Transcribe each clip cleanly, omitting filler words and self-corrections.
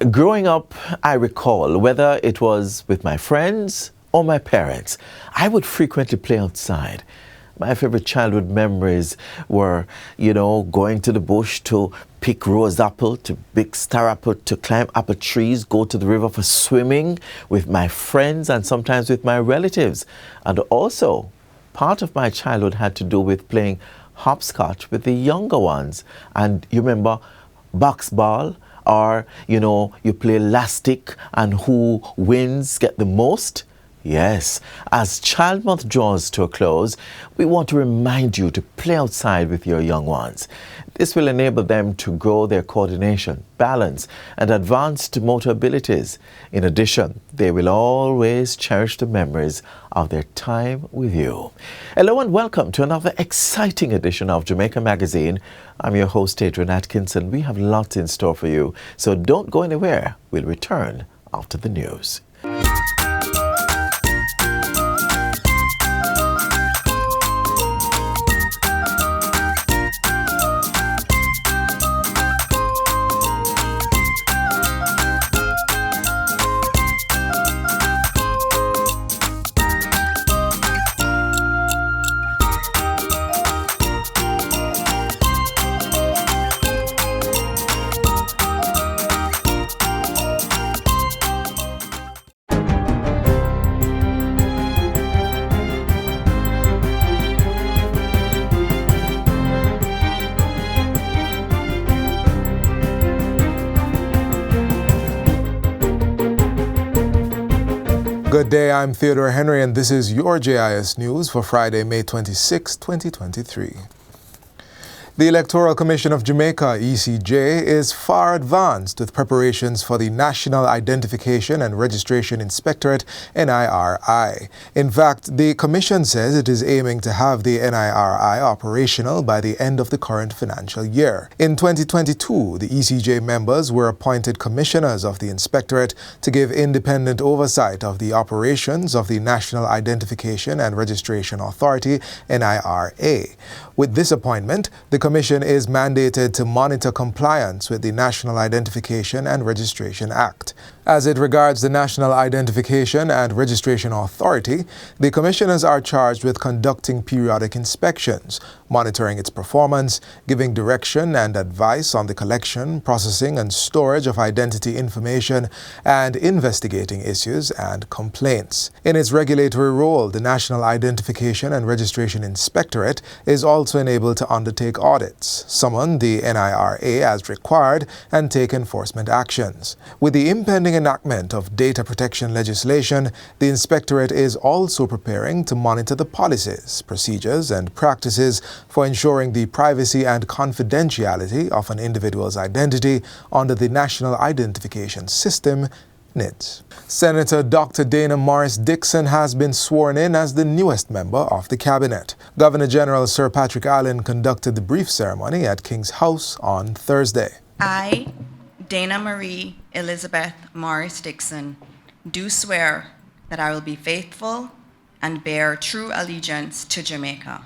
Growing up, I recall, whether it was with my friends or my parents, I would frequently play outside. My favorite childhood memories were, going to the bush to pick rose apple, to pick star apple, to climb apple trees, go to the river for swimming with my friends and sometimes with my relatives. And also, part of my childhood had to do with playing hopscotch with the younger ones. And you remember box ball? Or, you play elastic and who wins get the most? Yes, as Child Month draws to a close, we want to remind you to play outside with your young ones. This will enable them to grow their coordination, balance, and advanced motor abilities. In addition, they will always cherish the memories of their time with you. Hello and welcome to another exciting edition of Jamaica Magazine. I'm your host, Adrian Atkinson. We have lots in store for you, so don't go anywhere. We'll return after the news. Good day, I'm Theodore Henry, and this is your JIS News for Friday, May 26, 2023. The Electoral Commission of Jamaica, ECJ, is far advanced with preparations for the National Identification and Registration Inspectorate, NIRI. In fact, the Commission says it is aiming to have the NIRI operational by the end of the current financial year. In 2022, the ECJ members were appointed commissioners of the Inspectorate to give independent oversight of the operations of the National Identification and Registration Authority, NIRA. With this appointment, the Commission is mandated to monitor compliance with the National Identification and Registration Act. As it regards the National Identification and Registration Authority, the commissioners are charged with conducting periodic inspections, monitoring its performance, giving direction and advice on the collection, processing, and storage of identity information, and investigating issues and complaints. In its regulatory role, the National Identification and Registration Inspectorate is also enabled to undertake audits, summon the NIRA as required, and take enforcement actions. With the impending enactment of data protection legislation, the Inspectorate is also preparing to monitor the policies, procedures, and practices for ensuring the privacy and confidentiality of an individual's identity under the National Identification System, NIDS. Senator Dr. Dana Morris Dixon has been sworn in as the newest member of the cabinet. Governor General Sir Patrick Allen conducted the brief ceremony at King's House on Thursday. I, Dana Marie Elizabeth Morris Dixon, do swear that I will be faithful and bear true allegiance to Jamaica,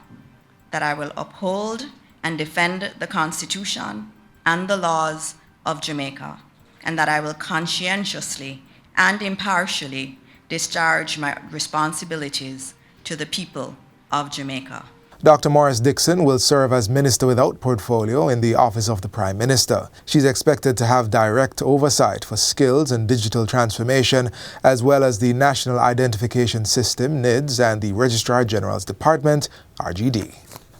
that I will uphold and defend the Constitution and the laws of Jamaica, and that I will conscientiously and impartially discharge my responsibilities to the people of Jamaica. Dr. Morris Dixon will serve as Minister without portfolio in the Office of the Prime Minister. She's expected to have direct oversight for skills and digital transformation, as well as the National Identification System, NIDS, and the Registrar General's Department, RGD.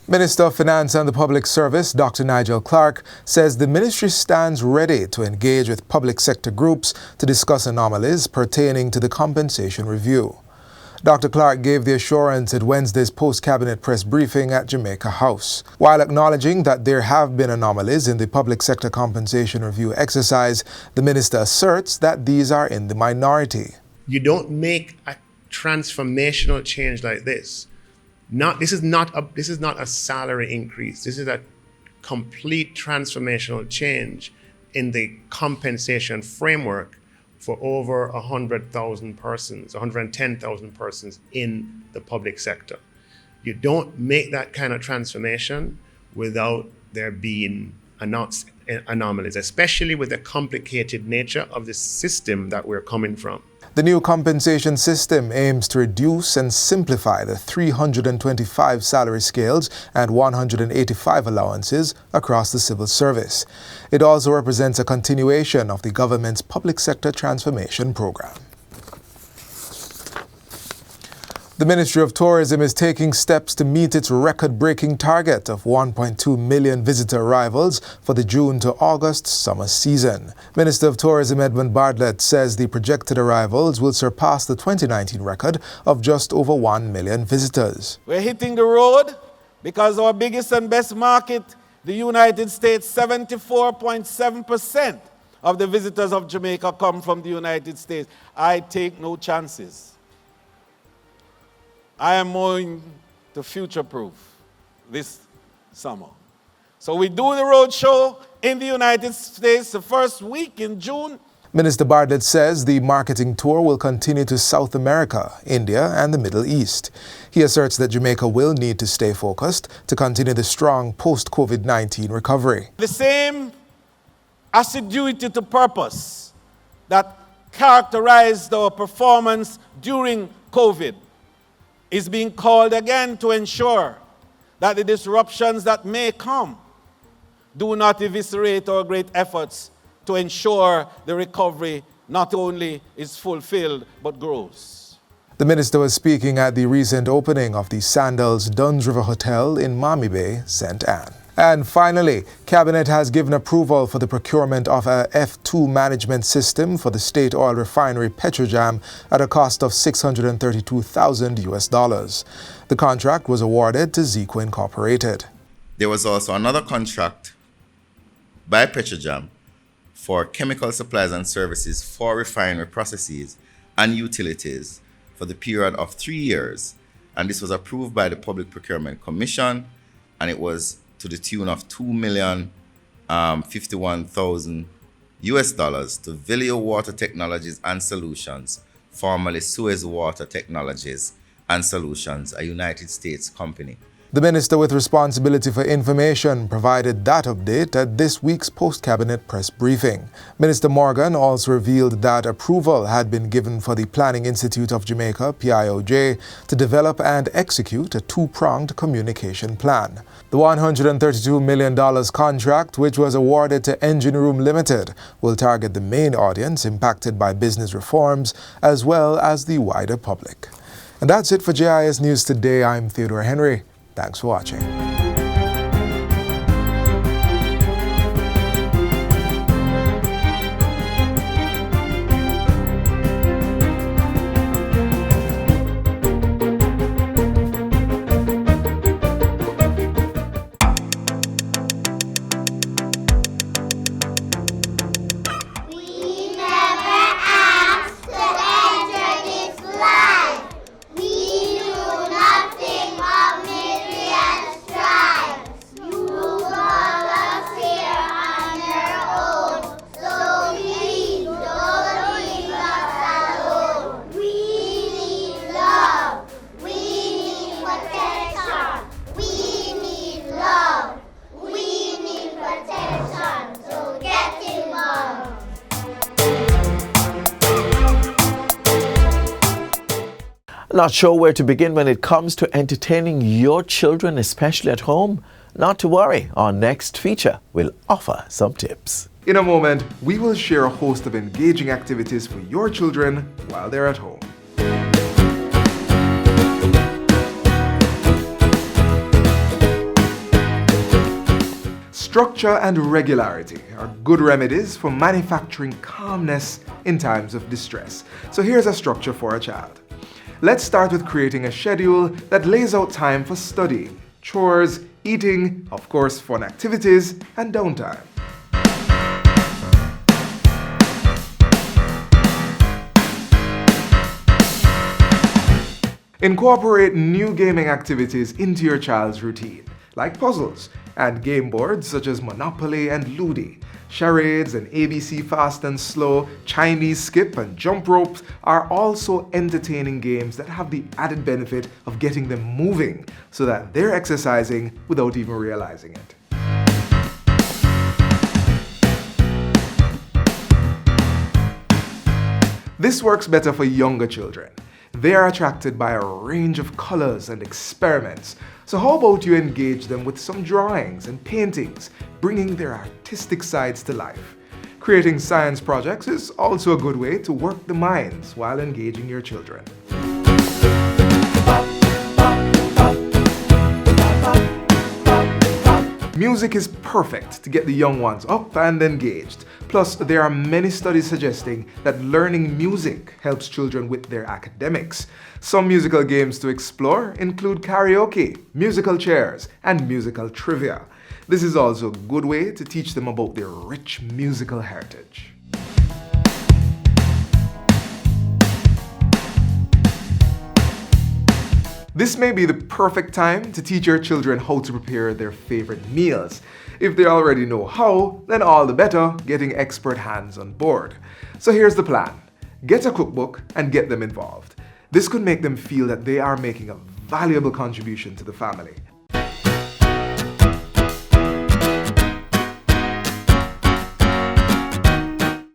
Minister of Finance and the Public Service, Dr. Nigel Clark, says the ministry stands ready to engage with public sector groups to discuss anomalies pertaining to the compensation review. Dr. Clark gave the assurance at Wednesday's post-cabinet press briefing at Jamaica House. While acknowledging that there have been anomalies in the public sector compensation review exercise, the minister asserts that these are in the minority. You don't make a transformational change like this. This is not a salary increase. This is a complete transformational change in the compensation framework for over 100,000 persons, 110,000 persons in the public sector. You don't make that kind of transformation without there being anomalies, especially with the complicated nature of the system that we're coming from. The new compensation system aims to reduce and simplify the 325 salary scales and 185 allowances across the civil service. It also represents a continuation of the government's public sector transformation program. The Ministry of Tourism is taking steps to meet its record-breaking target of 1.2 million visitor arrivals for the June to August summer season. Minister of Tourism Edmund Bartlett says the projected arrivals will surpass the 2019 record of just over 1 million visitors. We're hitting the road because our biggest and best market, the United States, 74.7% of the visitors of Jamaica come from the United States. I take no chances. I am going to future-proof this summer. So we do the road show in the United States the first week in June. Minister Bartlett says the marketing tour will continue to South America, India, and the Middle East. He asserts that Jamaica will need to stay focused to continue the strong post-COVID-19 recovery. The same assiduity to purpose that characterized our performance during COVID is being called again to ensure that the disruptions that may come do not eviscerate our great efforts to ensure the recovery not only is fulfilled but grows. The minister was speaking at the recent opening of the Sandals Duns River Hotel in Miami Bay, St. Anne. And finally, Cabinet has given approval for the procurement of a F2 management system for the state oil refinery Petrojam at a cost of $632,000. The contract was awarded to Zico Incorporated. There was also another contract by Petrojam for chemical supplies and services for refinery processes and utilities for the period of 3 years. And this was approved by the Public Procurement Commission, and it was to the tune of $2,051,000 to Vilio Water Technologies and Solutions, formerly Suez Water Technologies and Solutions, a United States company. The minister with responsibility for information provided that update at this week's post-cabinet press briefing. Minister Morgan also revealed that approval had been given for the Planning Institute of Jamaica, PIOJ, to develop and execute a two-pronged communication plan. The $132 million contract, which was awarded to Engine Room Limited, will target the main audience impacted by business reforms as well as the wider public. And that's it for JIS News Today. I'm Theodore Henry. Thanks for watching. Not sure where to begin when it comes to entertaining your children, especially at home? Not to worry, our next feature will offer some tips. In a moment, we will share a host of engaging activities for your children while they're at home. Structure and regularity are good remedies for manufacturing calmness in times of distress. So here's a structure for a child. Let's start with creating a schedule that lays out time for study, chores, eating, of course, fun activities, and downtime. Incorporate new gaming activities into your child's routine, like puzzles and game boards such as Monopoly and Ludi. Charades and ABC Fast and Slow, Chinese Skip and Jump Ropes are also entertaining games that have the added benefit of getting them moving so that they're exercising without even realizing it. This works better for younger children. They are attracted by a range of colors and experiments. So how about you engage them with some drawings and paintings, bringing their artistic sides to life? Creating science projects is also a good way to work the minds while engaging your children. Music is perfect to get the young ones up and engaged. Plus, there are many studies suggesting that learning music helps children with their academics. Some musical games to explore include karaoke, musical chairs, and musical trivia. This is also a good way to teach them about their rich musical heritage. This may be the perfect time to teach your children how to prepare their favorite meals. If they already know how, then all the better getting expert hands on board. So here's the plan. Get a cookbook and get them involved. This could make them feel that they are making a valuable contribution to the family.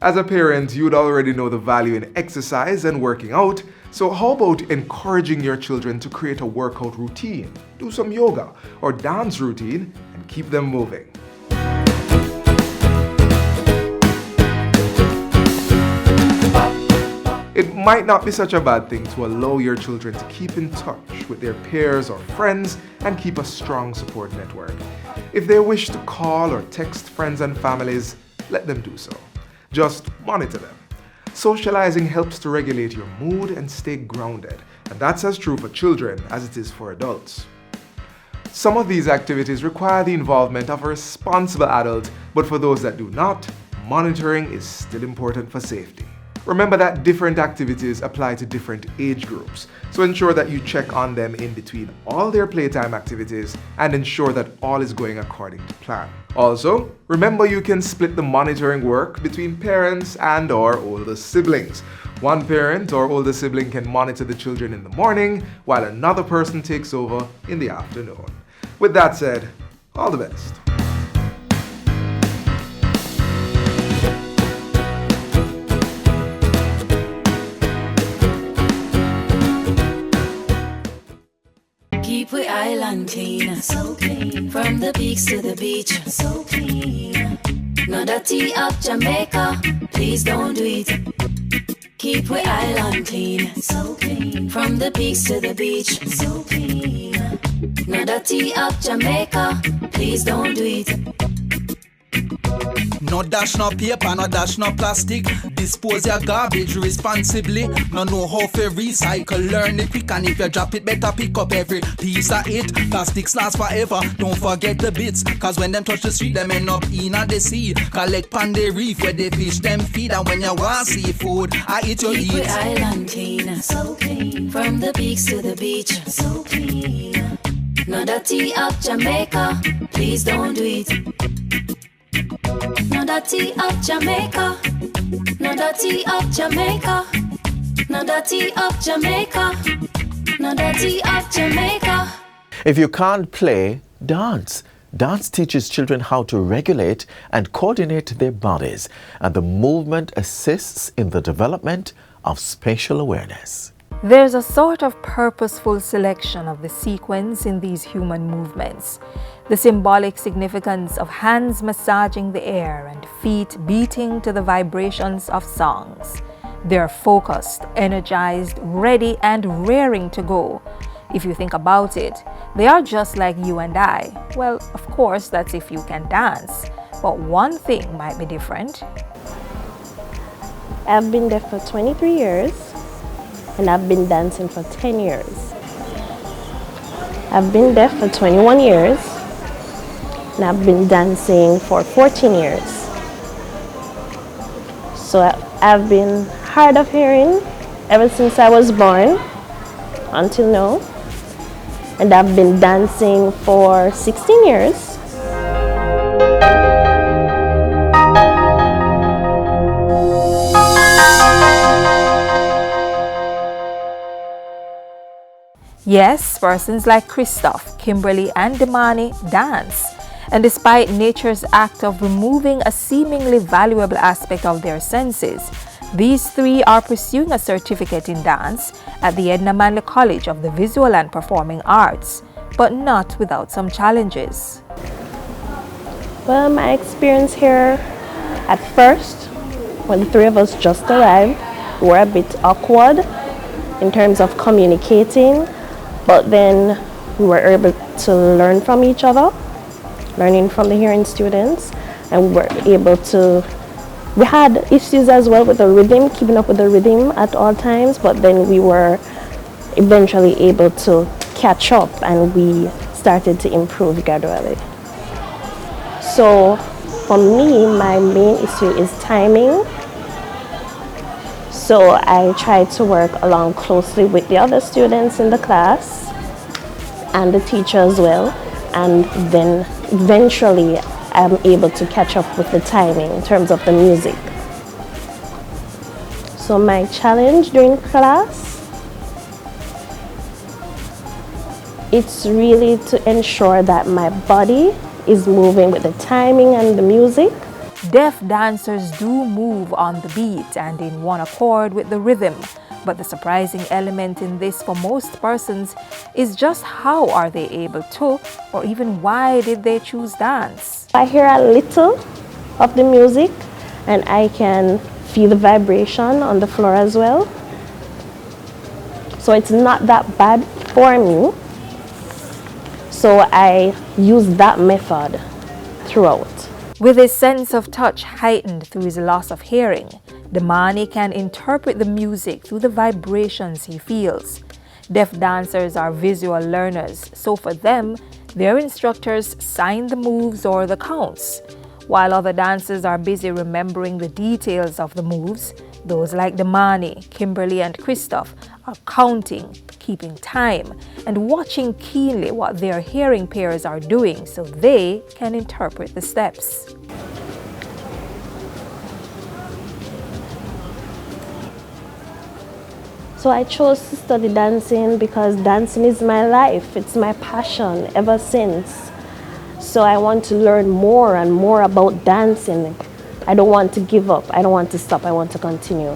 As a parent, you'd already know the value in exercise and working out, so how about encouraging your children to create a workout routine, do some yoga or dance routine, and keep them moving. It might not be such a bad thing to allow your children to keep in touch with their peers or friends and keep a strong support network. If they wish to call or text friends and families, let them do so. Just monitor them. Socializing helps to regulate your mood and stay grounded, and that's as true for children as it is for adults. Some of these activities require the involvement of a responsible adult, but for those that do not, monitoring is still important for safety. Remember that different activities apply to different age groups, so ensure that you check on them in between all their playtime activities and ensure that all is going according to plan. Also, remember you can split the monitoring work between parents and or older siblings. One parent or older sibling can monitor the children in the morning while another person takes over in the afternoon. With that said, all the best. Keep we island clean, so clean. From the peaks to the beach, so clean. No dirty up Jamaica, please don't do it. Keep we island clean, so clean. From the peaks to the beach, so clean. No dirty up Jamaica, please don't do it. No dash no paper, no dash no plastic. Dispose your garbage responsibly. No know how to recycle, learn it quick. And if you drop it, better pick up every piece of it. Plastics last forever, don't forget the bits. Cause when them touch the street, them end up in the sea. Collect pan the reef where they fish them feed. And when you want seafood, I eat your Keep eat. we island clean, so clean. From the peaks to the beach, so clean. No dirty up Jamaica, please don't do it. No dirty up Jamaica, no dirty up Jamaica, no dirty up Jamaica, no dirty up Jamaica. If you can't play, dance. Dance teaches children how to regulate and coordinate their bodies, and the movement assists in the development of spatial awareness. There's a sort of purposeful selection of the sequence in these human movements. The symbolic significance of hands massaging the air and feet beating to the vibrations of songs. They're focused, energized, ready, and raring to go. If you think about it, they are just like you and I. Well, of course, that's if you can dance. But one thing might be different. I've been there for 23 years. And I've been dancing for 10 years. I've been deaf for 21 years, and I've been dancing for 14 years. So I've been hard of hearing ever since I was born until now, and I've been dancing for 16 years. Yes, persons like Christoph, Kimberly, and Demani dance. And despite nature's act of removing a seemingly valuable aspect of their senses, These three are pursuing a certificate in dance at the Edna Manley College of the Visual and Performing Arts, but not without some challenges. Well, my experience here at first, when the three of us just arrived, were a bit awkward in terms of communicating, but then we were able to learn from each other, learning from the hearing students, and we were able to, we had issues as well with the rhythm, keeping up with the rhythm at all times, but then we were eventually able to catch up and we started to improve gradually. So for me, my main issue is timing. So I try to work along closely with the other students in the class and the teacher as well. And then eventually I'm able to catch up with the timing in terms of the music. So my challenge during class, it's really to ensure that my body is moving with the timing and the music. Deaf dancers do move on the beat and in one accord with the rhythm, but the surprising element in this for most persons is just how are they able to, or even why did they choose dance? I hear a little of the music and I can feel the vibration on the floor as well. So it's not that bad for me. So I use that method throughout. With his sense of touch heightened through his loss of hearing, Damani can interpret the music through the vibrations he feels. Deaf dancers are visual learners, so for them, their instructors sign the moves or the counts. While other dancers are busy remembering the details of the moves, those like Damani, Kimberly, and Christoph are counting, keeping time, and watching keenly what their hearing peers are doing so they can interpret the steps. So I chose to study dancing because dancing is my life. It's my passion ever since. So I want to learn more and more about dancing. I don't want to give up. I don't want to stop. I want to continue.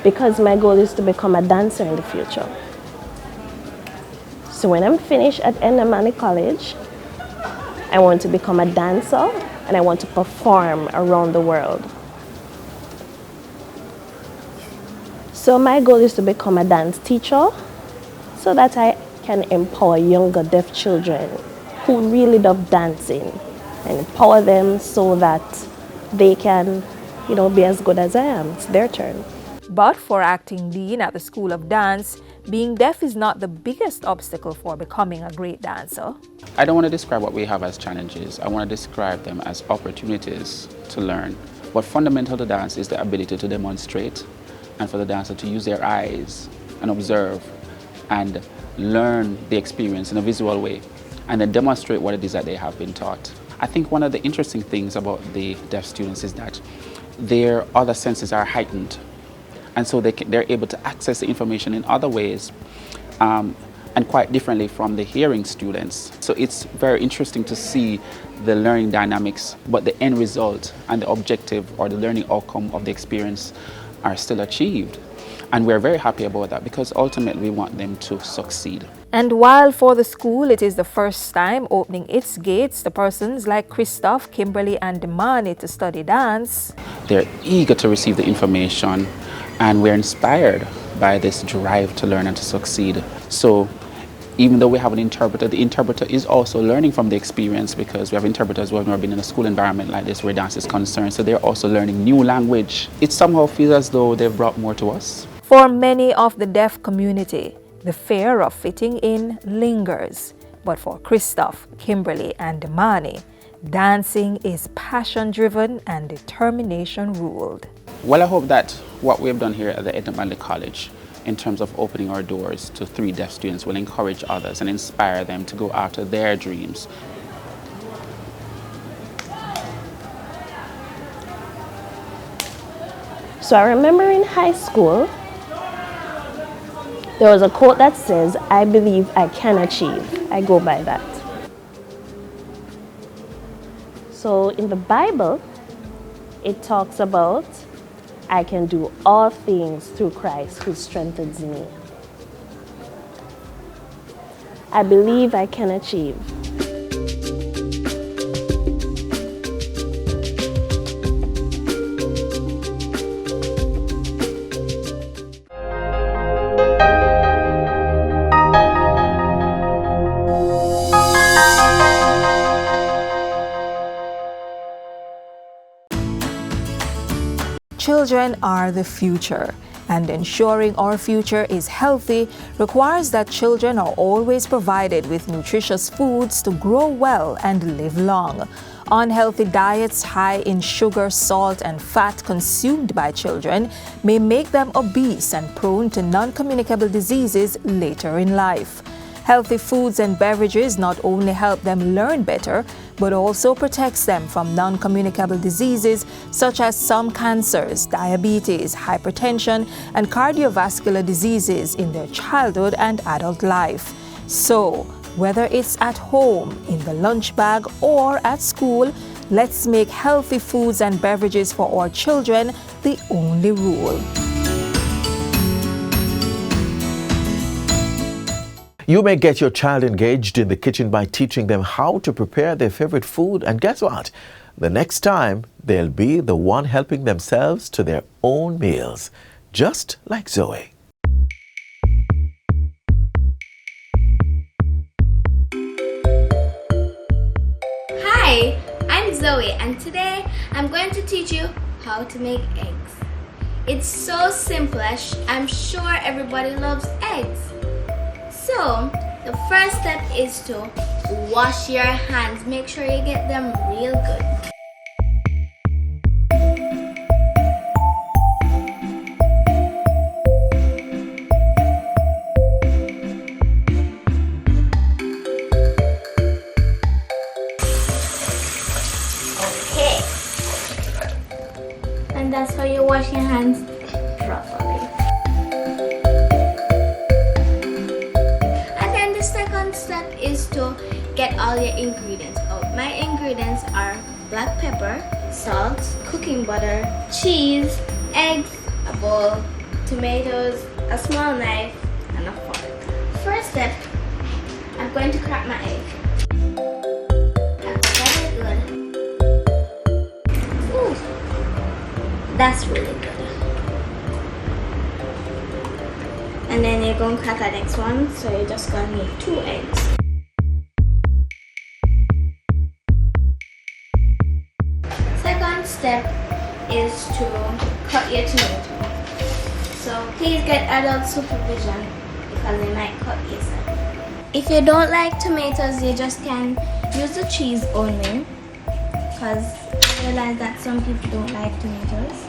Because my goal is to become a dancer in the future. So when I'm finished at Edna Manley College, I want to become a dancer and I want to perform around the world. So my goal is to become a dance teacher so that I can empower younger deaf children who really love dancing and empower them so that they can, be as good as I am. It's their turn. But for acting dean at the School of Dance, being deaf is not the biggest obstacle for becoming a great dancer. I don't want to describe what we have as challenges. I want to describe them as opportunities to learn. What fundamental to dance is the ability to demonstrate and for the dancer to use their eyes and observe and learn the experience in a visual way and then demonstrate what it is that they have been taught. I think one of the interesting things about the deaf students is that their other senses are heightened. And so they're able to access the information in other ways and quite differently from the hearing students. So it's very interesting to see the learning dynamics, but the end result and the objective or the learning outcome of the experience are still achieved. And we're very happy about that because ultimately we want them to succeed. And while for the school it is the first time opening its gates to persons like Christoph, Kimberly, and Damani to study dance, they're eager to receive the information and we're inspired by this drive to learn and to succeed. So even though we have an interpreter, the interpreter is also learning from the experience because we have interpreters who have never been in a school environment like this where dance is concerned. So they're also learning new language. It somehow feels as though they've brought more to us. For many of the deaf community, the fear of fitting in lingers. But for Christoph, Kimberly, and Damani, dancing is passion-driven and determination-ruled. Well, I hope that what we have done here at the Edna Manley College in terms of opening our doors to 3 deaf students will encourage others and inspire them to go after their dreams. So I remember in high school, there was a quote that says, "I believe I can achieve." I go by that. So in the Bible, it talks about, I can do all things through Christ who strengthens me. I believe I can achieve. Children are the future, and ensuring our future is healthy requires that children are always provided with nutritious foods to grow well and live long. Unhealthy diets high in sugar, salt, and fat consumed by children may make them obese and prone to non-communicable diseases later in life. Healthy foods and beverages not only help them learn better, but also protects them from non-communicable diseases such as some cancers, diabetes, hypertension, and cardiovascular diseases in their childhood and adult life. So, whether it's at home, in the lunch bag, or at school, let's make healthy foods and beverages for our children the only rule. You may get your child engaged in the kitchen by teaching them how to prepare their favorite food, and guess what? The next time, they'll be the one helping themselves to their own meals, just like Zoe. Hi, I'm Zoe, and today I'm going to teach you how to make eggs. It's so simple, I'm sure everybody loves eggs. So, the first step is to wash your hands. Make sure you get them real good. Okay. And that's how you wash your hands properly. Step is to get all your ingredients out. My ingredients are black pepper, salt, cooking butter, cheese, eggs, a bowl, tomatoes, a small knife, and a fork. First step, I'm going to crack my egg. That's very good. Ooh, that's really good. And then you're going to crack the next one, so you're just going to need 2 eggs. Second step is to cut your tomato. So please get adult supervision because they might cut yourself. If you don't like tomatoes, you just can use the cheese only because I realize that some people don't like tomatoes.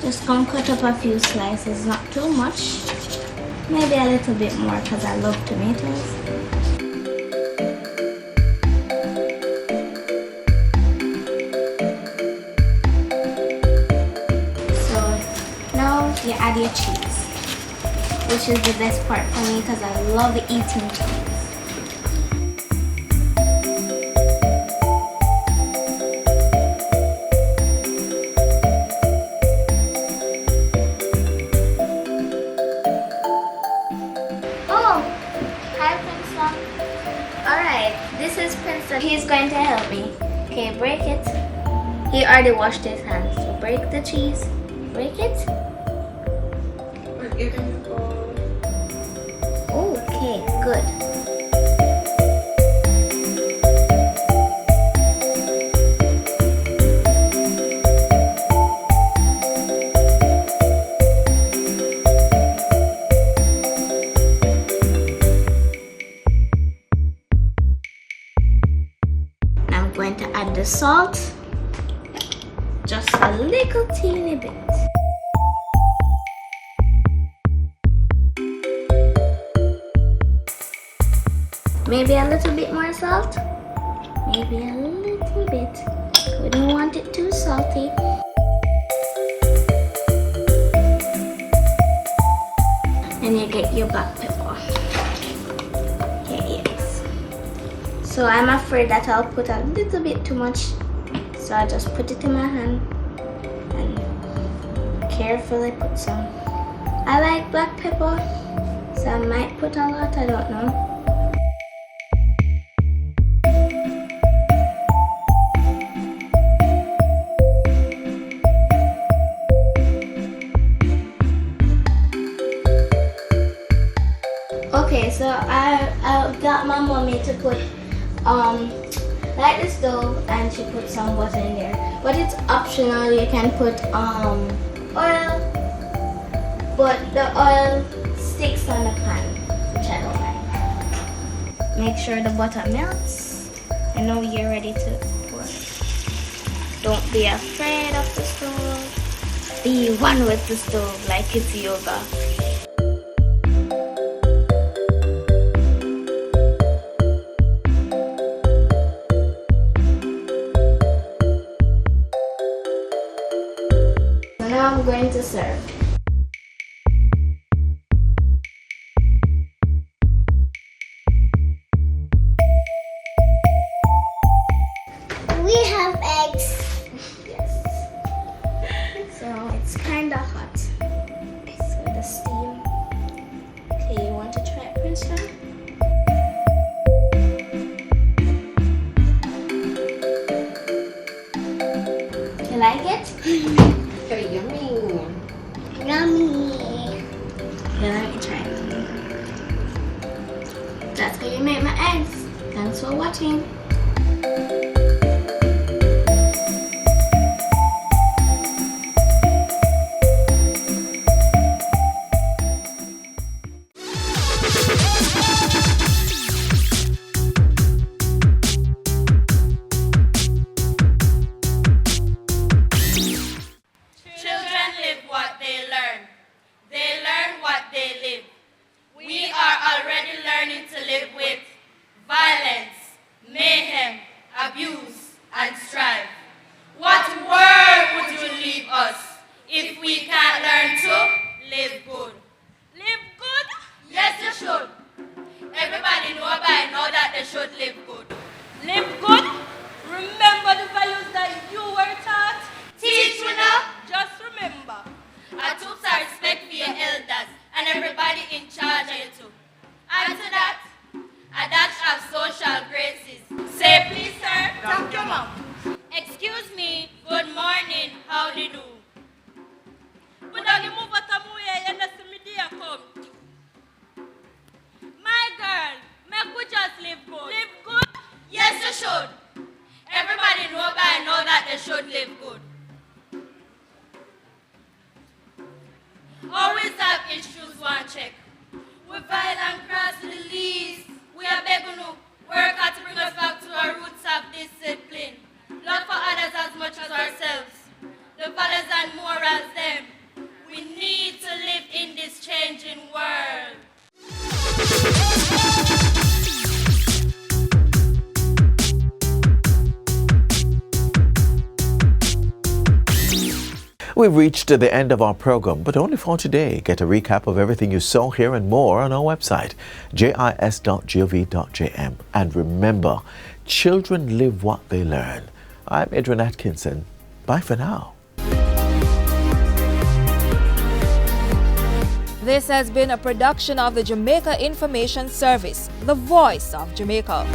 Just gonna cut up a few slices, not too much. Maybe a little bit more because I love tomatoes. So now you add your cheese, which is the best part for me because I love eating cheese. He's going to help me. Okay, break it. He already washed his hands. So break the cheese. Break it. Okay, good. Going to add the salt, just a little teeny bit. Maybe a little bit more salt, maybe a little bit. We don't want it too salty. And you get your black pepper. Okay, yes. So I'm afraid that I'll put a little bit too much. So I just put it in my hand and carefully put some. I like black pepper, so I might put a lot, I don't know. Okay, so I got my mommy to put light the stove and she put some butter in there. But it's optional, you can put oil, but the oil sticks on the pan, which I don't like. Make sure the butter melts. I know you're ready to pour. Don't be afraid of the stove. Be one with the stove like it's yoga. Now I'm going to serve. We have eggs. Yes. So it's kind of hot. So the steam. Okay, you want to try it, Princeton? You like it? Very yummy. Yummy. Okay, let me try it. That's how you make my eggs. Thanks for watching. Children live what they learn. They learn what they live. We are already learning to live with violence, mayhem, abuse, and strife. What world would you leave us if we can't learn to live good? Live good? Yes, you should. Everybody know by now that they should live good. Live good? Remember the values that you were taught? Teach you now. Just remember. Our troops are respect for your elders and everybody in charge of you too. And to that, a dash of social graces. Say please sir, thank you ma'am. Excuse me, good morning, howdy do. My girl, make we just live good. Live good? Yes you should. Everybody know by now that they should live good. Always have issues one check. We violent cross to the least. We are begging to work hard to bring us back to our roots of discipline. Love for others as much as ourselves. The values and morals them. We need to live in this changing world. We've reached the end of our program, but only for today. Get a recap of everything you saw here and more on our website, jis.gov.jm. And remember, children live what they learn. I'm Adrian Atkinson. Bye for now. This has been a production of the Jamaica Information Service, the voice of Jamaica.